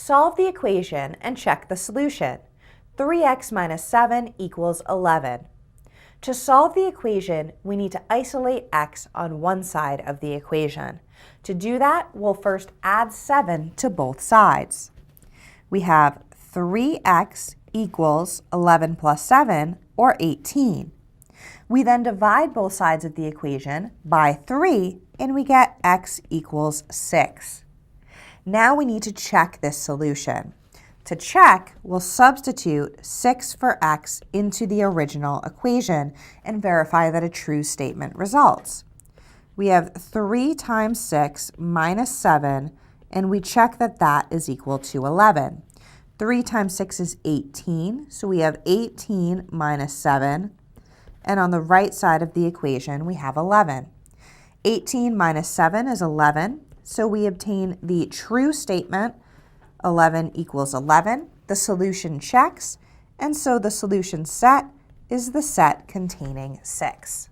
Solve the equation and check the solution. 3x minus 7 equals 11. To solve the equation, we need to isolate x on one side of the equation. To do that, we'll first add 7 to both sides. We have 3x equals 11 plus 7, or 18. We then divide both sides of the equation by 3, and we get x equals 6. Now we need to check this solution. To check, we'll substitute 6 for x into the original equation and verify that a true statement results. We have 3 times 6 minus 7, and we check that that is equal to 11. 3 times 6 is 18, so we have 18 minus 7, and on the right side of the equation we have 11. 18 minus 7 is 11, so we obtain the true statement, 11 equals 11. The solution checks, and so the solution set is the set containing 6.